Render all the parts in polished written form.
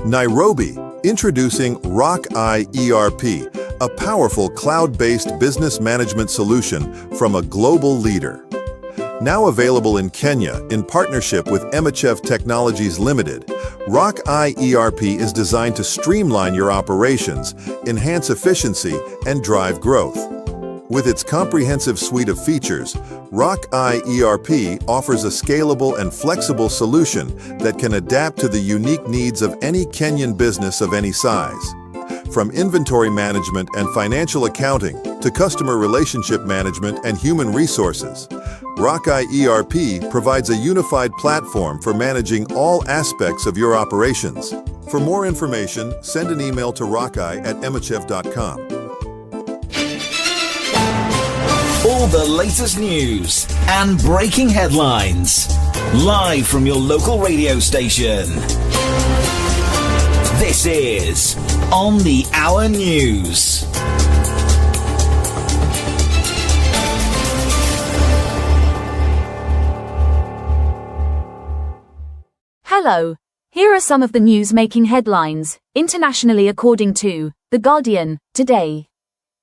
Nairobi, introducing RockEye ERP, a powerful cloud-based business management solution from a global leader. Now available in Kenya in partnership with Emmachev Technologies Limited, RockEye ERP is designed to streamline your operations, enhance efficiency, and drive growth. With its comprehensive suite of features, RockEye ERP offers a scalable and flexible solution that can adapt to the unique needs of any Kenyan business of any size. From inventory management and financial accounting to customer relationship management and human resources, RockEye ERP provides a unified platform for managing all aspects of your operations. For more information, send an email to rockeye@emmachev.com. All the latest news and breaking headlines, live from your local radio station. This is On the Hour News. Hello. Here are some of the news making headlines, internationally according to The Guardian, today.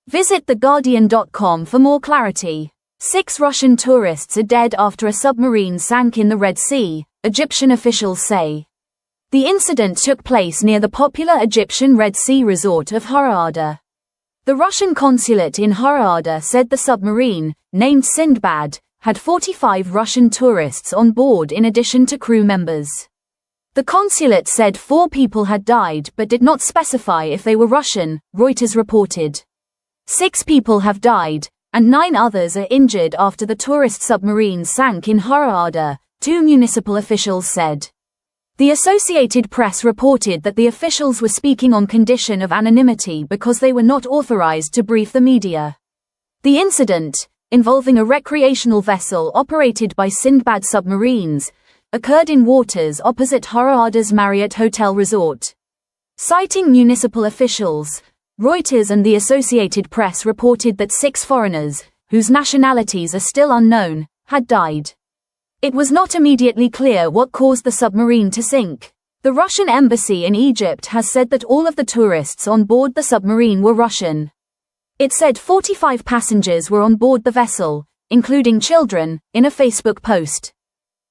Visit theguardian.com for more clarity. 6 Russian tourists are dead after a submarine sank in the Red Sea, Egyptian officials say. The incident took place near the popular Egyptian Red Sea resort of Hurghada. The Russian consulate in Hurghada said the submarine, named Sindbad, had 45 Russian tourists on board in addition to crew members. The consulate said 4 people had died but did not specify if they were Russian, Reuters reported. 6 people have died, and 9 others are injured after the tourist submarine sank in Hurghada, 2 municipal officials said. The Associated Press reported that the officials were speaking on condition of anonymity because they were not authorized to brief the media. The incident, involving a recreational vessel operated by Sindbad submarines, occurred in waters opposite Hurghada's Marriott Hotel Resort. Citing municipal officials, Reuters and the Associated Press reported that 6 foreigners, whose nationalities are still unknown, had died. It was not immediately clear what caused the submarine to sink. The Russian embassy in Egypt has said that all of the tourists on board the submarine were Russian. It said 45 passengers were on board the vessel, including children, in a Facebook post.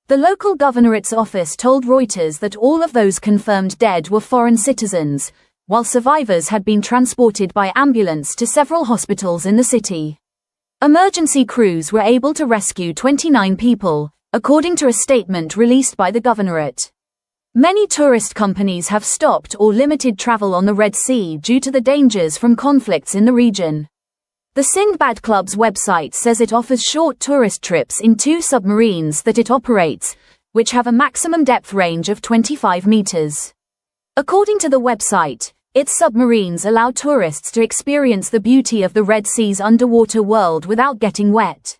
The local governorate's office told Reuters that all of those confirmed dead were foreign citizens, while survivors had been transported by ambulance to several hospitals in the city. Emergency crews were able to rescue 29 people, according to a statement released by the governorate. Many tourist companies have stopped or limited travel on the Red Sea due to the dangers from conflicts in the region. The Sindbad Club's website says it offers short tourist trips in 2 submarines that it operates, which have a maximum depth range of 25 meters. According to the website, its submarines allow tourists to experience the beauty of the Red Sea's underwater world without getting wet.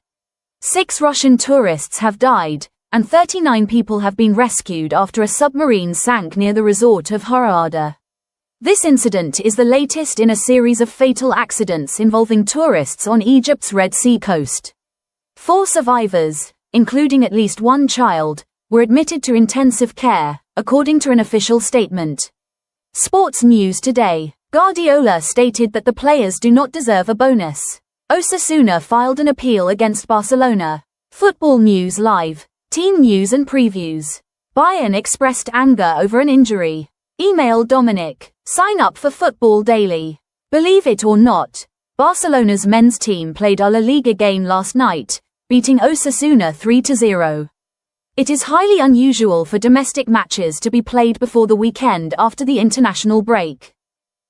6 Russian tourists have died, and 39 people have been rescued after a submarine sank near the resort of Hurghada. This incident is the latest in a series of fatal accidents involving tourists on Egypt's Red Sea coast. 4 survivors, including at least 1 child, were admitted to intensive care, according to an official statement. Sports news today. Guardiola stated that the players do not deserve a bonus. Osasuna filed an appeal against Barcelona. Football news live. Team news and previews. Bayern expressed anger over an injury. Email Dominic. Sign up for Football Daily. Believe it or not, Barcelona's men's team played a La Liga game last night, beating Osasuna 3-0. It is highly unusual for domestic matches to be played before the weekend after the international break.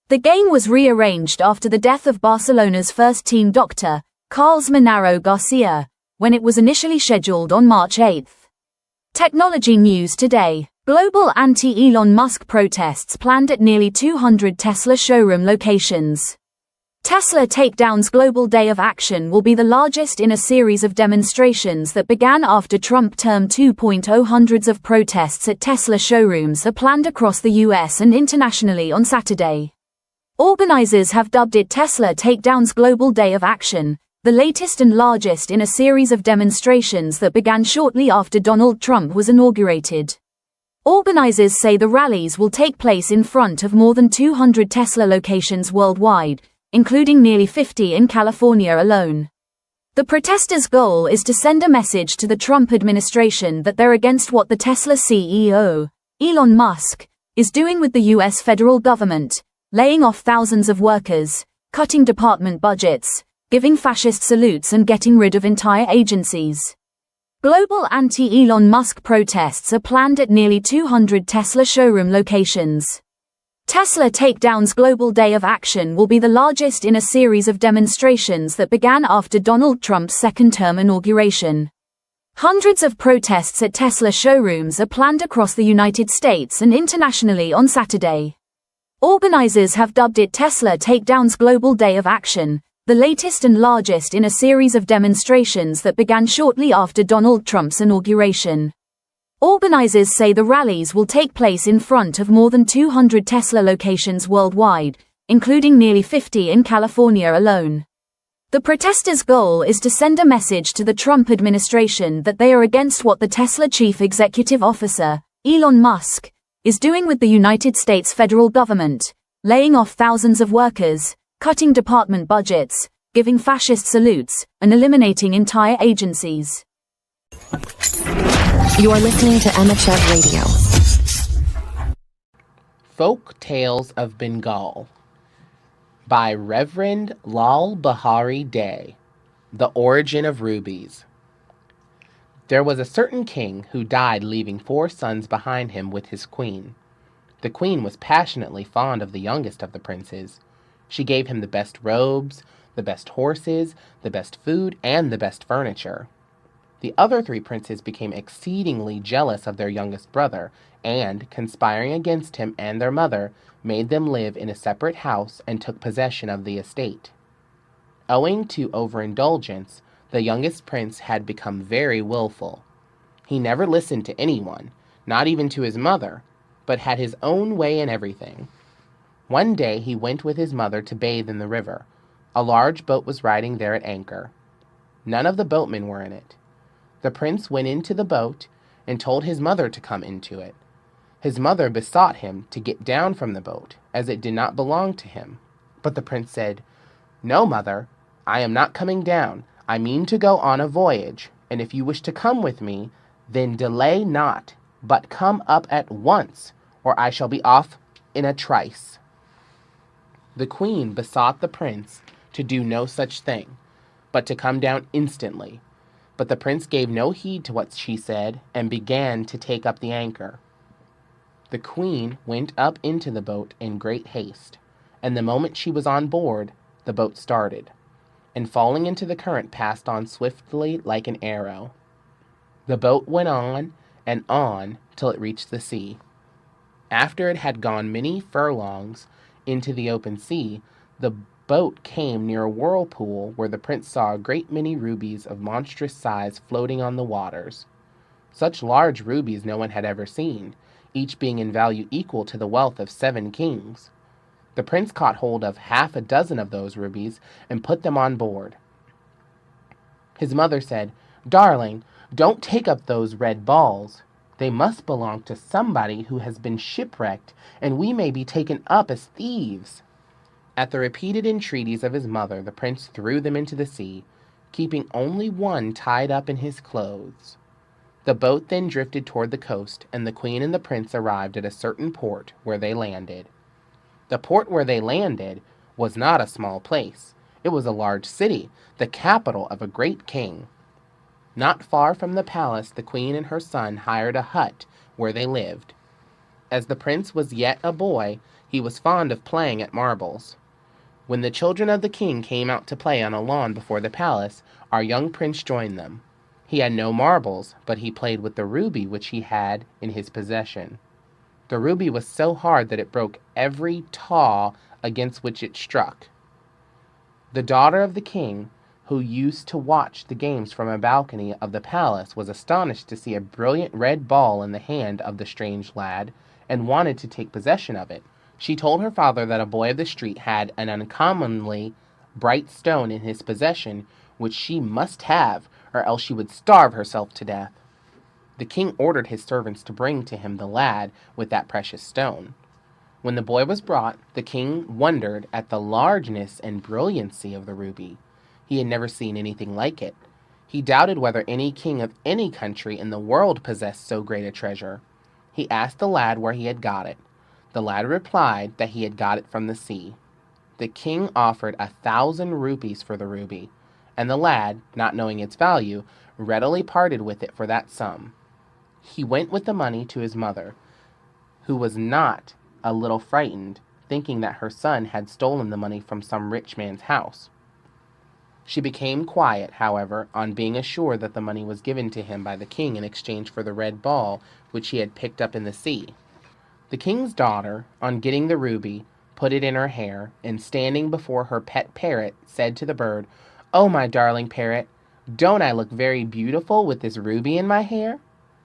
The game was rearranged after the death of Barcelona's first-team doctor, Carlos Manaro Garcia, when it was initially scheduled on March 8. Technology news today. Global anti-Elon Musk protests planned at nearly 200 Tesla showroom locations. Tesla Takedown's Global Day of Action will be the largest in a series of demonstrations that began after Trump Term 2.0. Hundreds of protests at Tesla showrooms are planned across the US and internationally on Saturday. Organizers have dubbed it Tesla Takedown's Global Day of Action, the latest and largest in a series of demonstrations that began shortly after Donald Trump was inaugurated. Organizers say the rallies will take place in front of more than 200 Tesla locations worldwide, including nearly 50 in California alone. The protesters' goal is to send a message to the Trump administration that they're against what the Tesla CEO, Elon Musk, is doing with the U.S. federal government, laying off thousands of workers, cutting department budgets, giving fascist salutes and getting rid of entire agencies. Global anti-Elon Musk protests are planned at nearly 200 Tesla showroom locations. Tesla Takedown's Global Day of Action will be the largest in a series of demonstrations that began after Donald Trump's second-term inauguration. Hundreds of protests at Tesla showrooms are planned across the United States and internationally on Saturday. Organizers have dubbed it Tesla Takedown's Global Day of Action, the latest and largest in a series of demonstrations that began shortly after Donald Trump's inauguration. Organizers say the rallies will take place in front of more than 200 Tesla locations worldwide, including nearly 50 in California alone. The protesters' goal is to send a message to the Trump administration that they are against what the Tesla chief executive officer, Elon Musk, is doing with the United States federal government, laying off thousands of workers, cutting department budgets, giving fascist salutes, and eliminating entire agencies. You are listening to Emmachev Radio. Folk Tales of Bengal by Reverend Lal Bahari Day. The Origin of Rubies. There was a certain king who died leaving 4 sons behind him with his queen. The queen was passionately fond of the youngest of the princes. She gave him the best robes, the best horses, the best food, and the best furniture. The other 3 princes became exceedingly jealous of their youngest brother, and, conspiring against him and their mother, made them live in a separate house and took possession of the estate. Owing to overindulgence, the youngest prince had become very willful. He never listened to anyone, not even to his mother, but had his own way in everything. One day he went with his mother to bathe in the river. A large boat was riding there at anchor. None of the boatmen were in it. The prince went into the boat and told his mother to come into it. His mother besought him to get down from the boat, as it did not belong to him. But the prince said, "No, mother, I am not coming down. I mean to go on a voyage, and if you wish to come with me, then delay not, but come up at once, or I shall be off in a trice." The queen besought the prince to do no such thing, but to come down instantly. But the prince gave no heed to what she said, and began to take up the anchor. The queen went up into the boat in great haste, and the moment she was on board, the boat started, and falling into the current passed on swiftly like an arrow. The boat went on and on till it reached the sea. After it had gone many furlongs into the open sea, the boat came near a whirlpool where the prince saw a great many rubies of monstrous size floating on the waters. Such large rubies no one had ever seen, each being in value equal to the wealth of 7 kings. The prince caught hold of 6 of those rubies and put them on board. His mother said, "Darling, don't take up those red balls. They must belong to somebody who has been shipwrecked, and we may be taken up as thieves." At the repeated entreaties of his mother, the prince threw them into the sea, keeping only one tied up in his clothes. The boat then drifted toward the coast, and the queen and the prince arrived at a certain port where they landed. The port where they landed was not a small place. It was a large city, the capital of a great king. Not far from the palace, the queen and her son hired a hut where they lived. As the prince was yet a boy, he was fond of playing at marbles. When the children of the king came out to play on a lawn before the palace, our young prince joined them. He had no marbles, but he played with the ruby which he had in his possession. The ruby was so hard that it broke every taw against which it struck. The daughter of the king, who used to watch the games from a balcony of the palace, was astonished to see a brilliant red ball in the hand of the strange lad, and wanted to take possession of it. She told her father that a boy of the street had an uncommonly bright stone in his possession, which she must have, or else she would starve herself to death. The king ordered his servants to bring to him the lad with that precious stone. When the boy was brought, the king wondered at the largeness and brilliancy of the ruby. He had never seen anything like it. He doubted whether any king of any country in the world possessed so great a treasure. He asked the lad where he had got it. The lad replied that he had got it from the sea. The king offered 1,000 rupees for the ruby, and the lad, not knowing its value, readily parted with it for that sum. He went with the money to his mother, who was not a little frightened, thinking that her son had stolen the money from some rich man's house. She became quiet, however, on being assured that the money was given to him by the king in exchange for the red ball which he had picked up in the sea. The king's daughter, on getting the ruby, put it in her hair, and standing before her pet parrot, said to the bird, "Oh, my darling parrot, don't I look very beautiful with this ruby in my hair?"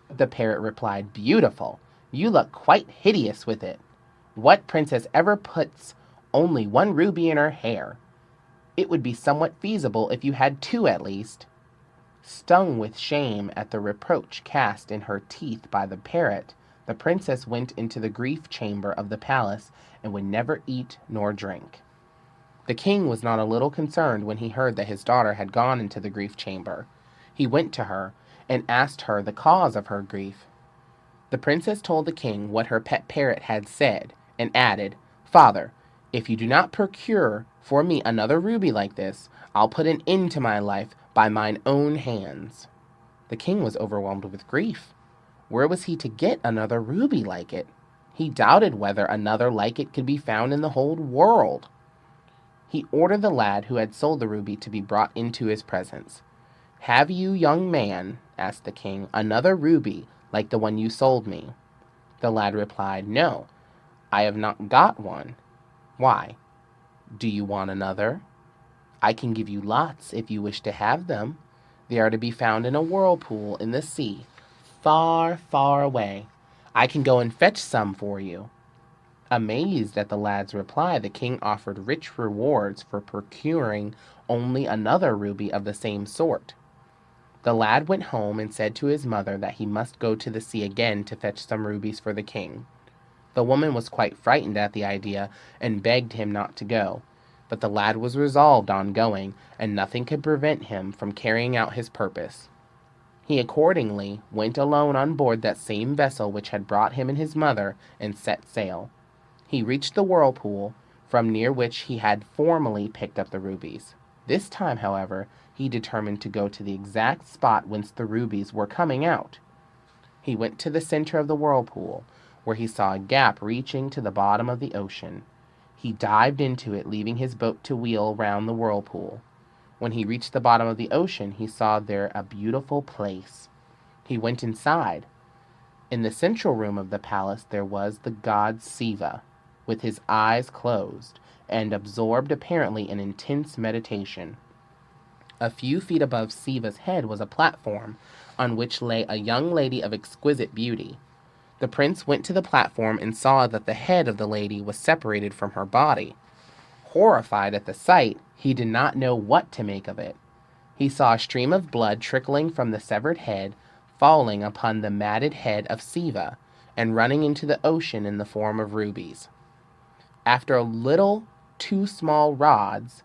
The parrot replied, "Beautiful! You look quite hideous with it. What princess ever puts only one ruby in her hair? It would be somewhat feasible if you had two at least." Stung with shame at the reproach cast in her teeth by the parrot, the princess went into the grief chamber of the palace and would never eat nor drink. The king was not a little concerned when he heard that his daughter had gone into the grief chamber. He went to her and asked her the cause of her grief. The princess told the king what her pet parrot had said, and added, "Father, if you do not procure for me another ruby like this, I'll put an end to my life by mine own hands." The king was overwhelmed with grief. Where was he to get another ruby like it? He doubted whether another like it could be found in the whole world. He ordered the lad who had sold the ruby to be brought into his presence. "Have you, young man," asked the king, "another ruby like the one you sold me?" The lad replied, "No, I have not got one." "Why? Do you want another?" "I can give you lots if you wish to have them. They are to be found in a whirlpool in the sea, far, far away. I can go and fetch some for you." Amazed at the lad's reply, the king offered rich rewards for procuring only another ruby of the same sort. The lad went home and said to his mother that he must go to the sea again to fetch some rubies for the king. The woman was quite frightened at the idea and begged him not to go, but the lad was resolved on going, and nothing could prevent him from carrying out his purpose. He accordingly went alone on board that same vessel which had brought him and his mother, and set sail. He reached the whirlpool, from near which he had formerly picked up the rubies. This time, however, he determined to go to the exact spot whence the rubies were coming out. He went to the center of the whirlpool, where he saw a gap reaching to the bottom of the ocean. He dived into it, leaving his boat to wheel round the whirlpool. When he reached the bottom of the ocean, he saw there a beautiful place. He went inside. In the central room of the palace there was the god Siva, with his eyes closed, and absorbed apparently in intense meditation. A few feet above Siva's head was a platform, on which lay a young lady of exquisite beauty. The prince went to the platform and saw that the head of the lady was separated from her body. Horrified at the sight, he did not know what to make of it. He saw a stream of blood trickling from the severed head, falling upon the matted head of Siva, and running into the ocean in the form of rubies. After a little, two small rods,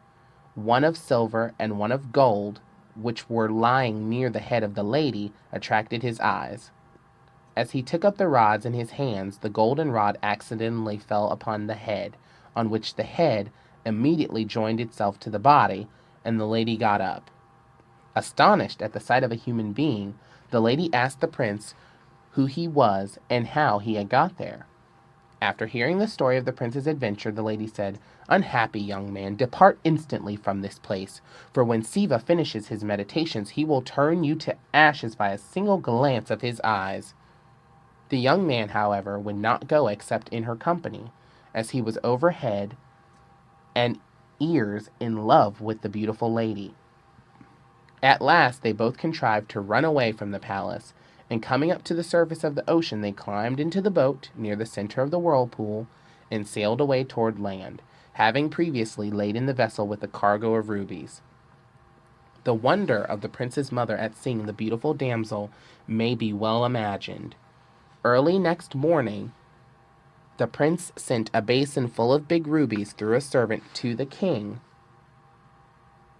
one of silver and one of gold, which were lying near the head of the lady, attracted his eyes. As he took up the rods in his hands, the golden rod accidentally fell upon the head, on which the head immediately joined itself to the body, and the lady got up. Astonished at the sight of a human being, the lady asked the prince who he was and how he had got there. After hearing the story of the prince's adventure, the lady said, "Unhappy young man, depart instantly from this place, for when Siva finishes his meditations, he will turn you to ashes by a single glance of his eyes." The young man, however, would not go except in her company, as he was over head and ears in love with the beautiful lady. At last they both contrived to run away from the palace, and coming up to the surface of the ocean, they climbed into the boat near the center of the whirlpool and sailed away toward land, having previously laden the vessel with a cargo of rubies. The wonder of the prince's mother at seeing the beautiful damsel may be well imagined. Early next morning, the prince sent a basin full of big rubies through a servant to the king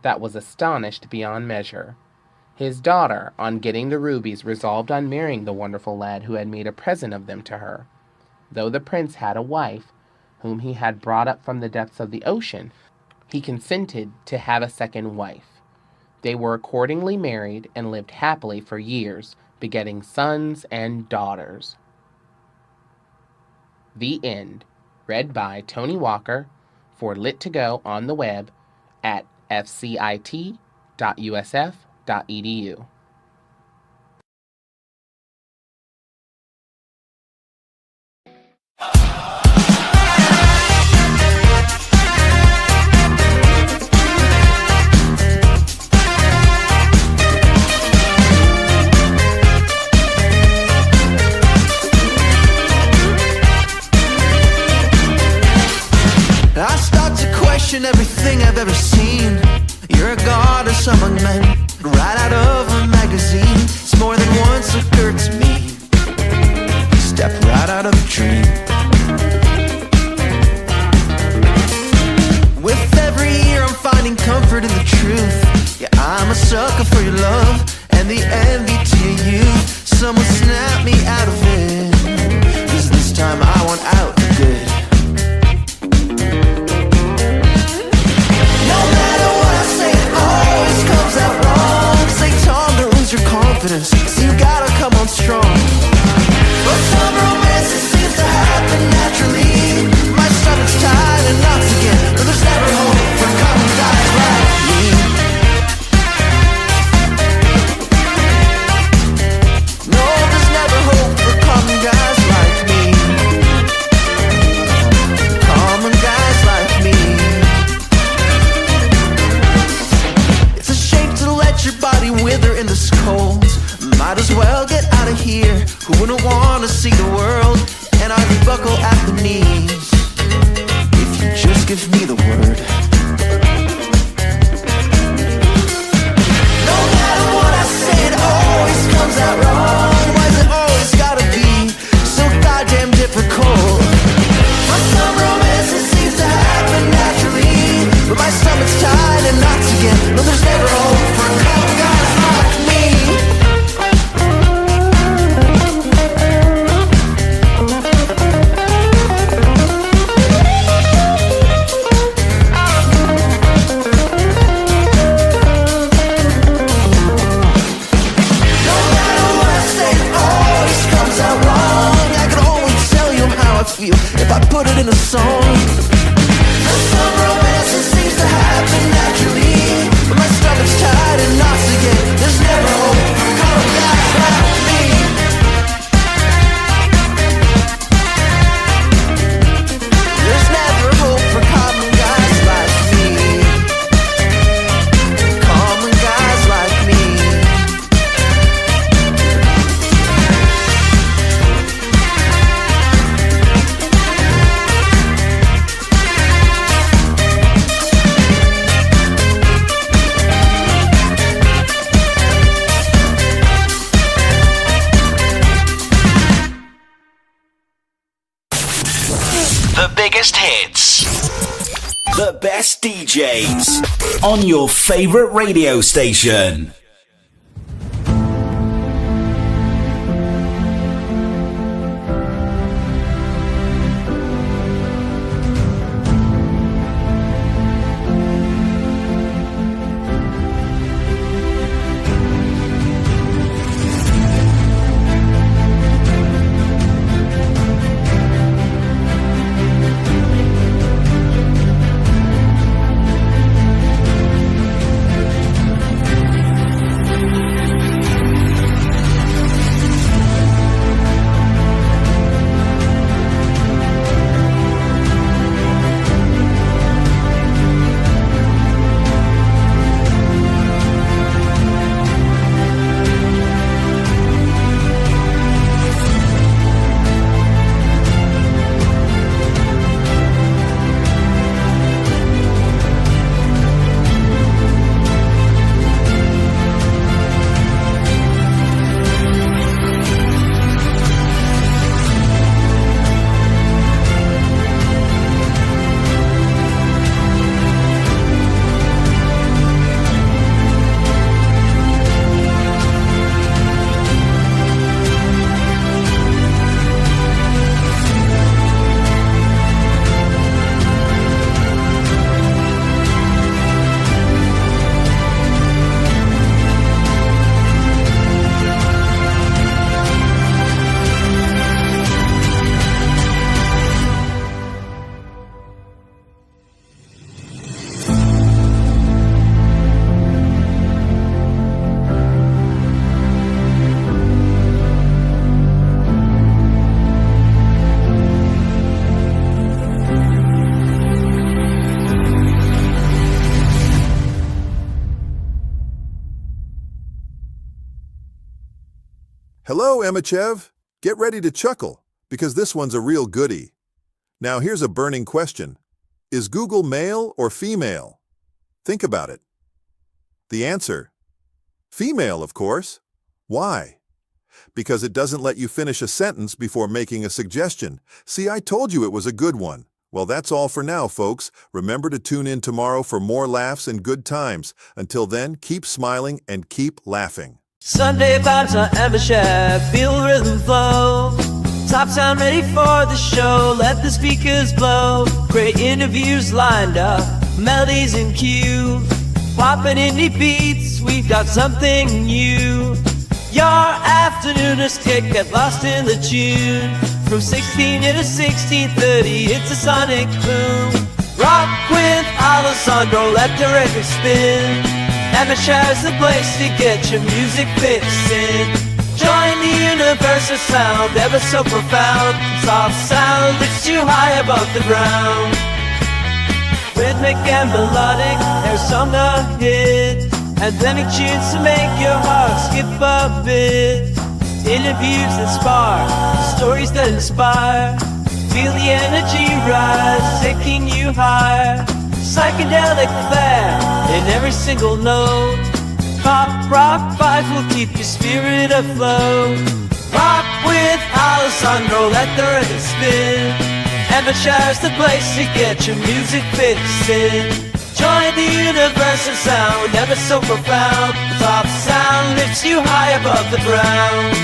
that was astonished beyond measure. His daughter, on getting the rubies, resolved on marrying the wonderful lad who had made a present of them to her. Though the prince had a wife, whom he had brought up from the depths of the ocean, he consented to have a second wife. They were accordingly married and lived happily for years, begetting sons and daughters. The End. Read by Tony Walker for Lit2Go on the web at fcit.usf.edu. I start to question everything I've ever seen. You're a goddess among men, right out of a magazine. It's more than once occurred to me, step right out of a dream. With every year I'm finding comfort in the truth. Yeah, I'm a sucker for your love and the envy to your youth. Someone snap me out of it, 'cause this time I want out for good. Confidence, so you gotta come on strong. But some romances seems to happen naturally. My stomach's tight and knocks again, but there's never hope for common guys like me. No, there's never hope for common guys like me. Common guys like me. It's a shame to let your body wither in this cold. Might as well get out of here. Who wouldn't want to see the world? And I buckle at the knees if you just give me the word. No matter what I say, it always comes out wrong. Why's it always gotta be so goddamn difficult? For some romance it seems to happen naturally, but my stomach's tight and knocks again. No, there's never hope for a couple guys like me. If I put it in a song, some romance seems to happen naturally, but my stomach's tight and knocks again. There's never hope for common guys like me. There's never hope for common guys like me. Common guys like me. The biggest hits. The best DJs. On your favorite radio station. Hello, Emmachev. Get ready to chuckle, because this one's a real goodie. Now here's a burning question. Is Google male or female? Think about it. The answer? Female, of course. Why? Because it doesn't let you finish a sentence before making a suggestion. See, I told you it was a good one. Well, that's all for now, folks. Remember to tune in tomorrow for more laughs and good times. Until then, keep smiling and keep laughing. Sunday vibes on Emmachev, feel the rhythm flow. Top sound ready for the show, let the speakers blow. Great interviews lined up, melodies in queue. Poppin' indie beats, we've got something new. Your afternooners get lost in the tune. From 16 to 16:30, it's a sonic boom. Rock with Alessandro, let the record spin. Emachev's the place to get your music fixin'. Join the universe of sound, ever so profound. Soft sound lifts you high above the ground. Rhythmic and melodic, their song a hit. Anthemic tunes to make your heart skip a bit. Interviews that spark, stories that inspire. Feel the energy rise, taking you higher. Psychedelic flair in every single note. Pop, rock vibes will keep your spirit afloat. Rock with Alessandro, let the record spin. Emachev's the place to get your music fixin'. Join the universe of sound, ever so profound. Top sound lifts you high above the ground.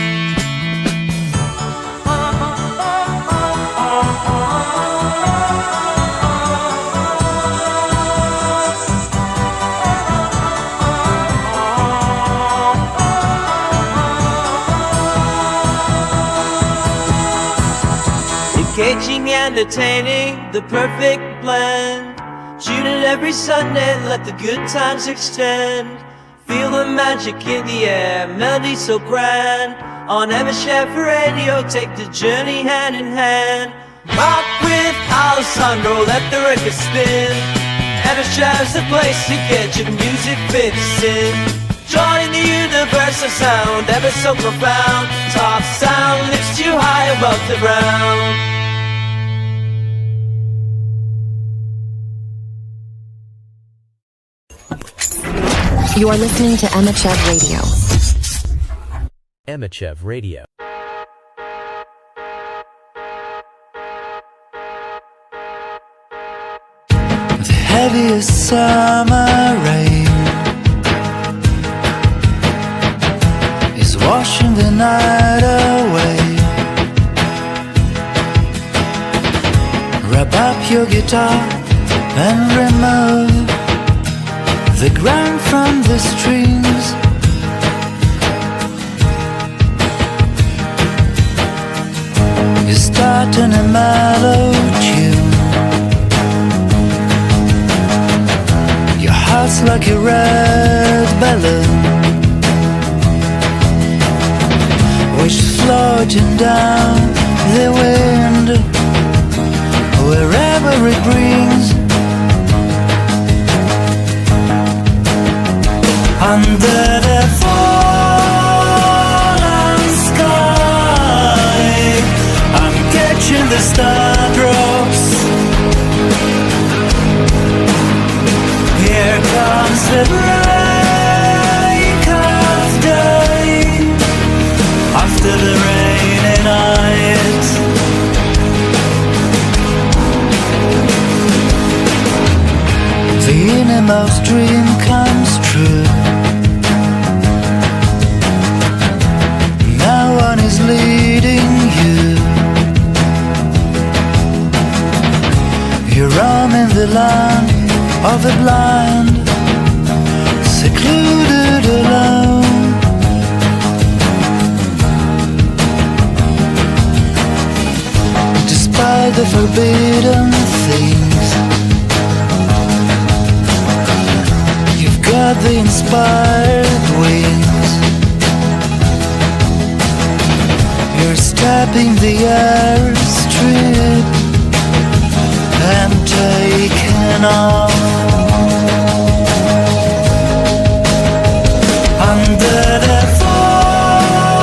Engaging, entertaining, the perfect blend. Tune in every Sunday, let the good times extend. Feel the magic in the air, melody so grand. On Emmachev Radio, take the journey hand in hand. Rock with Alessandro, let the record spin. Emmachev's the place to get your music fixin'. Join the universe of sound, ever so profound. Top sound lifts you high above the ground. You are listening to Emmachev Radio. Emmachev Radio. The heaviest summer rain is washing the night away. Wrap up your guitar and remove the ground from the strings. You start on a mellow tune. Your heart's like a red balloon, which is floating down the wind, wherever it brings. Under the fallen sky, I'm catching the star drops. Here comes the break of day after the rainy night. The innermost dream comes true. Is leading you. You're roaming the land of the blind, secluded alone. Despite the forbidden things, you've got the inspired wings. You're stepping the airstrip and taking off. Under the fallen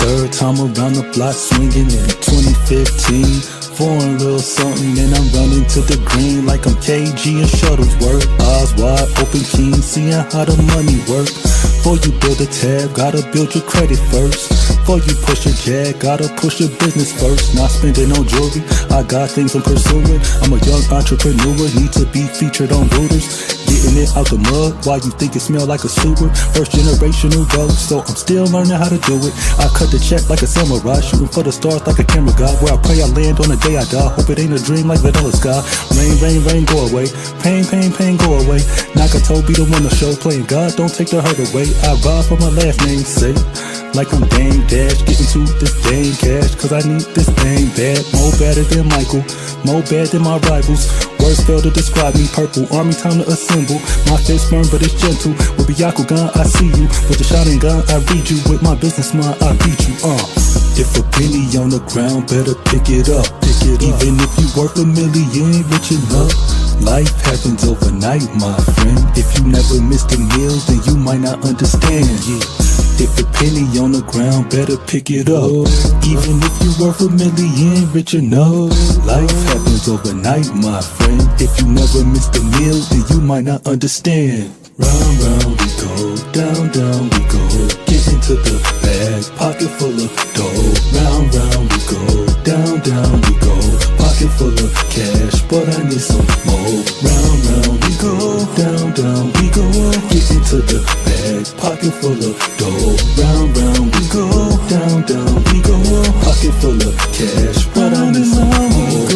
Third time around the block swinging in 2015. Foreign little something and I'm running to the green like I'm KG and Shuttlesworth. Eyes wide open, keen, seeing how the money work. Before you build a tab, gotta build your credit first. Before you push a jag, gotta push your business first. Not spending on jewelry, I got things I'm pursuing. I'm a young entrepreneur, need to be featured on Reuters. Getting it out the mud, why you think it smell like a sewer? First generational road, so I'm still learning how to do it. I cut the check like a samurai, shooting for the stars like a camera guy. Where I pray I land on the day I die. Hope it ain't a dream like Vanilla Sky. Rain, rain, rain, go away. Pain, pain, pain, go away. Nakato be the one to show, playing God, don't take the hurt away. I ride for my last name sake, like I'm Dame Dash, getting to this dang cash, cause I need this thing bad. More better than Michael, more bad than my rivals. Words fail to describe me, purple army time to assemble. My fist firm but it's gentle, with Byakugan I see you, with the shotgun gun I read you, with my business mind I beat you. If a penny on the ground, better pick it up, even if you worth $1 million, rich enough. Life happens overnight, my friend. If you never miss the meal, then you might not understand. If a penny on the ground, better pick it up, even if you worth $1 million, rich enough. Life happens overnight, my friend. If you never miss the meal, then you might not understand. Round, round we go, down, down we go. Get into the bag, pocket full of dough. Round, round we go, down, down we go. Pocket full of cash, but I need some more. Round, round we go, down, down we go. Get into the bag, pocket full of dough. Round, round we go, down, down we go. Pocket full of cash, but I need some more.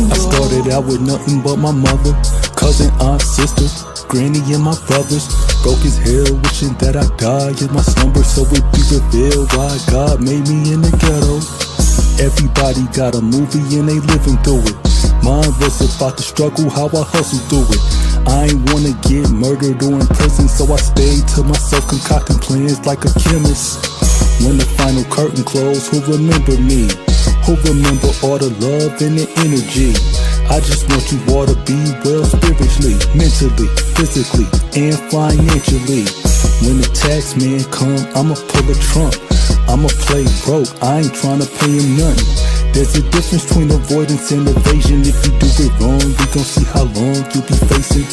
I started out with nothing but my mother, cousin, aunt, sister, granny and my brothers. Broke as hell, wishing that I died in my slumber, so it be revealed why God made me in the ghetto. Everybody got a movie and they living through it. Mine was about the struggle, how I hustled through it. I ain't wanna get murdered or in prison, so I stayed to myself concocting plans like a chemist. When the final curtain closed, who remember me? Who remember all the love and the energy? I just want you all to be well spiritually, mentally, physically, and financially. When the tax man come, I'ma pull a trump. I'ma play broke, I ain't tryna pay him nothing. There's a difference between avoidance and evasion. If you do it wrong, we gon' see how long you'll be facing.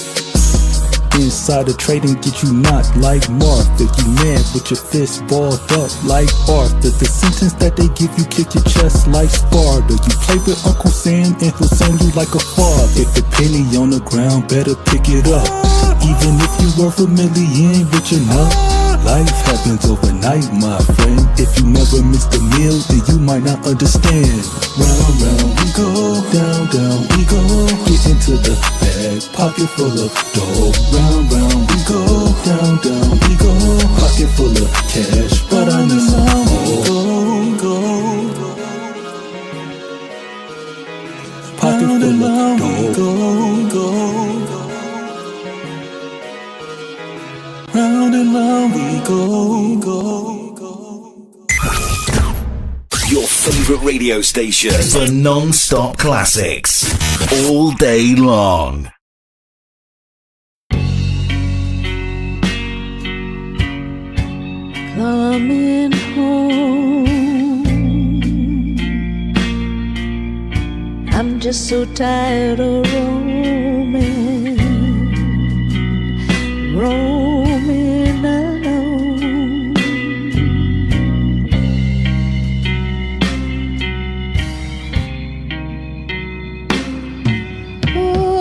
Insider trading get you knocked like Martha. You mad with your fists balled up like Arthur. The sentence that they give you kick your chest like Sparta. You play with Uncle Sam and he'll send you like a father. If the penny on the ground, better pick it up, even if you worth $1 million, rich enough. Life happens overnight, my friend. If you never miss the meal, then you might not understand. Round, round we go, down, down we go. Get into the bag, pocket full of dough. Round, round we go, down, down we go. Pocket full of cash, but I need some more. Pocket full of dough. Round and round we go. Your favorite radio station for non-stop classics all day long. Coming home, I'm just so tired of roaming alone. Oh,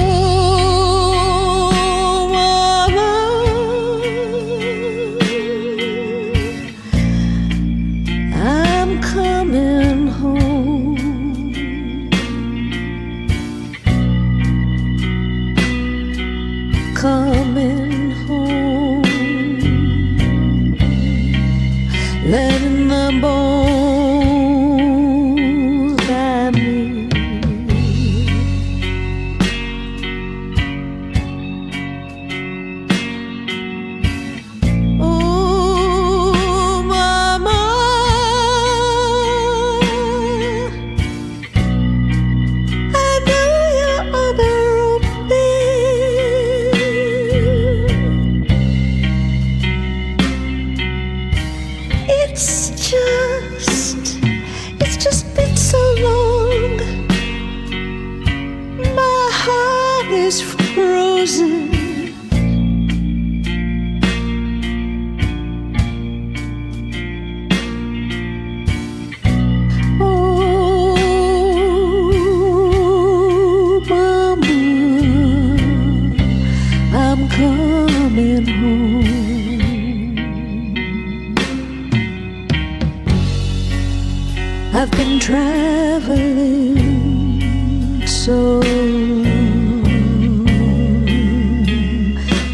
mama, I'm coming home. Coming home, letting the bones guide me. Oh, mama, I know you're on the road, it's just I've been traveling so long,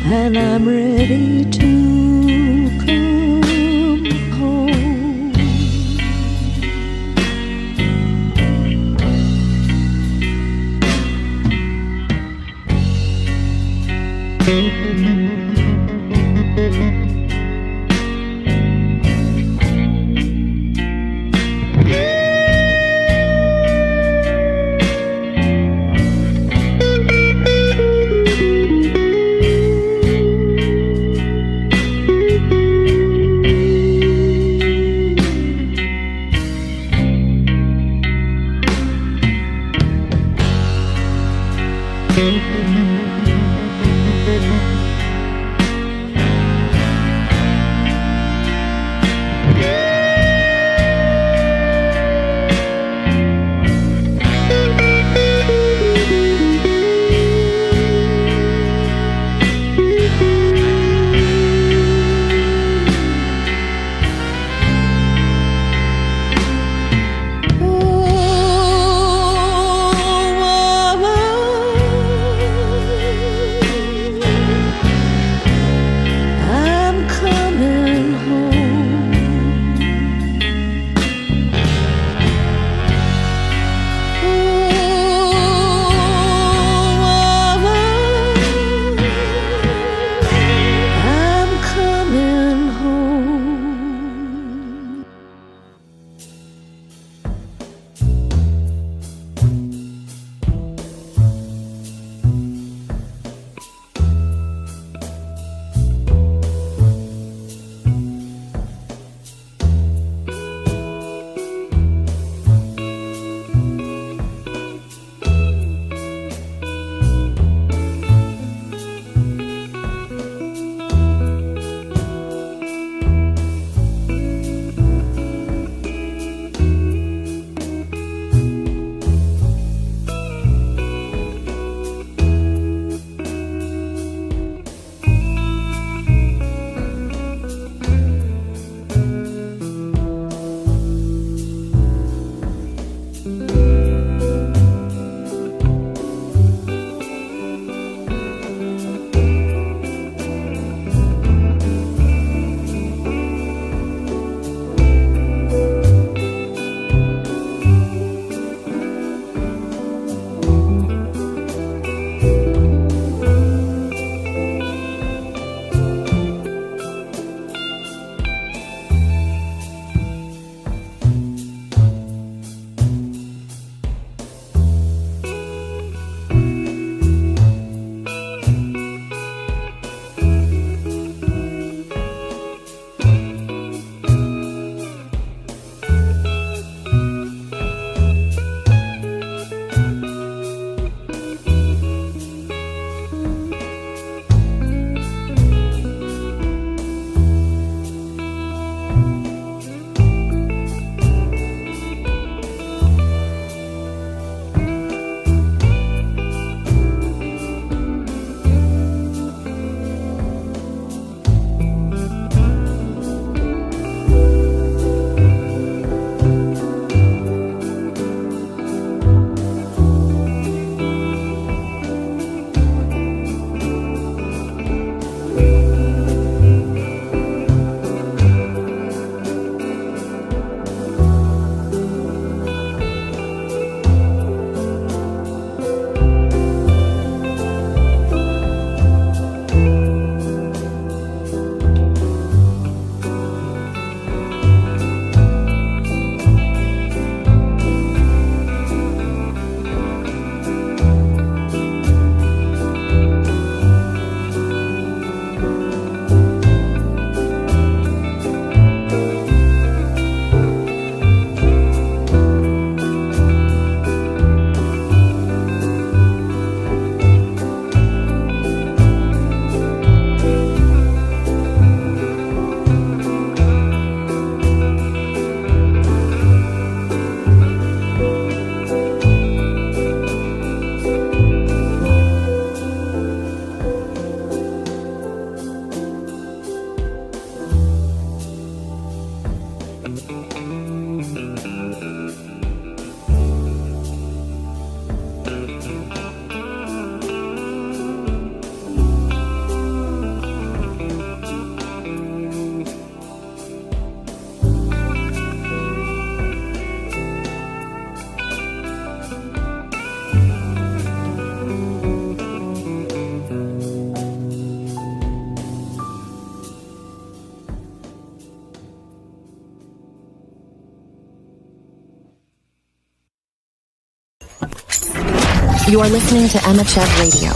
and I'm ready to come home. You are listening to Emmachev Radio.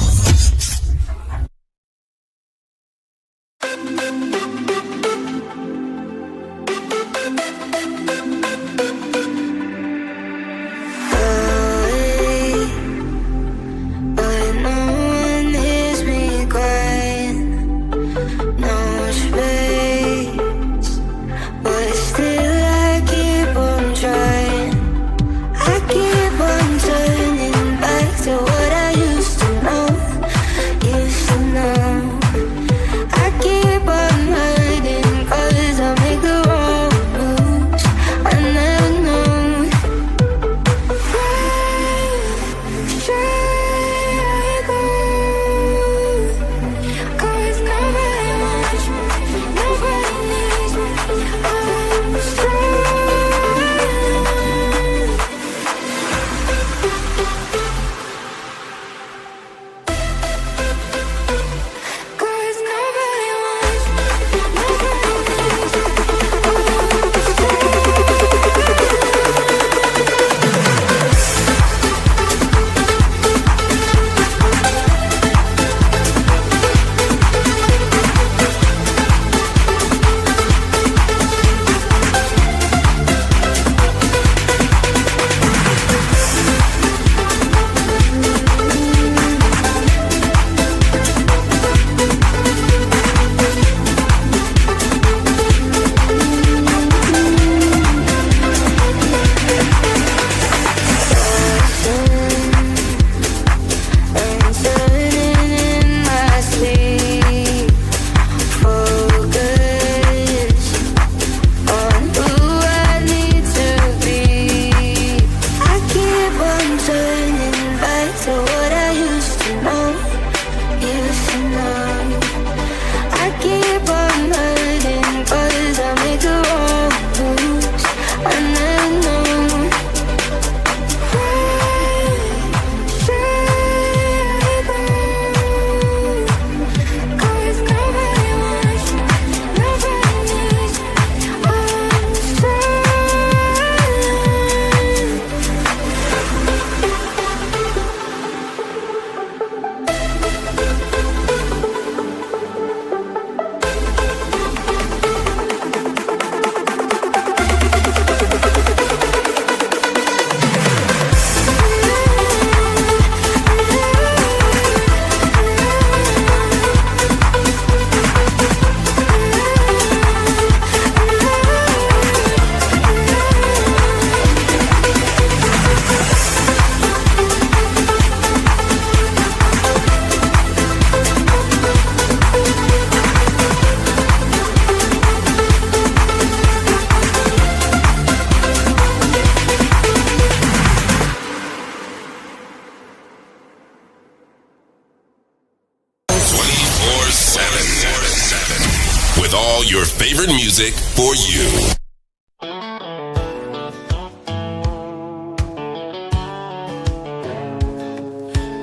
With all your favorite music for you.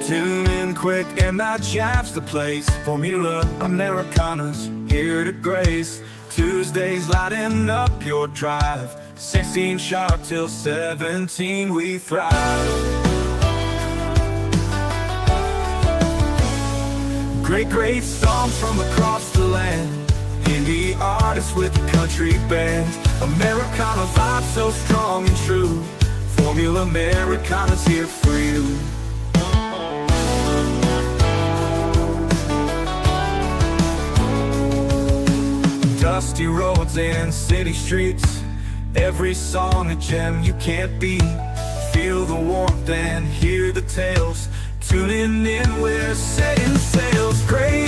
Tune in quick, Emmachev's the place. Formula Americanas, here to grace. Tuesdays lighting up your drive. 16 sharp till 17 we thrive. Great songs from across the land. Indie artists with a country band. Americana vibe so strong and true. Formula Americana's here for you. Dusty roads and city streets. Every song a gem you can't beat. Feel the warmth and hear the tales. Tuning in, we're setting sails. Great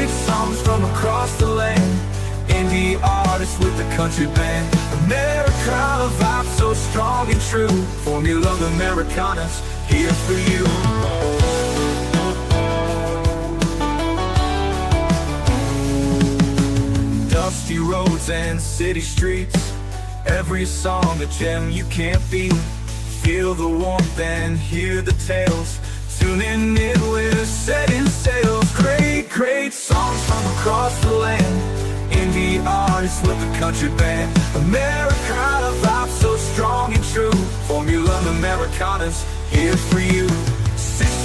songs from across the land. Indie artists with a country band. Americana vibe so strong and true. Formula Americana's here for you. Dusty roads and city streets. Every song a gem you can't beat. Feel the warmth and hear the tales. Tuning in, we're setting sails. Great songs from across the land. Indie artists with a country band. Americana vibe so strong and true. Formula Americana's here for you.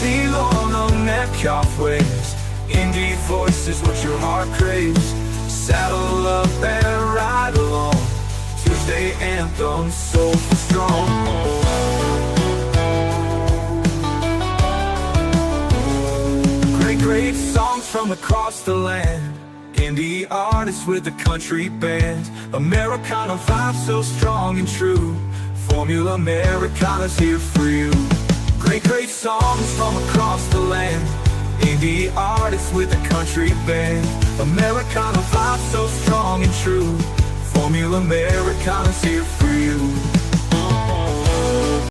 Feel on Emmachev waves. Indie voice is what your heart craves. Saddle up and ride along. Tuesday anthem, soulful strong. Great songs from across the land. Indie artists with a country band. Americana vibe so strong and true. Formula Americana's here for you. Great songs from across the land. Indie artists with a country band. Americana vibe so strong and true. Formula Americana's here for you.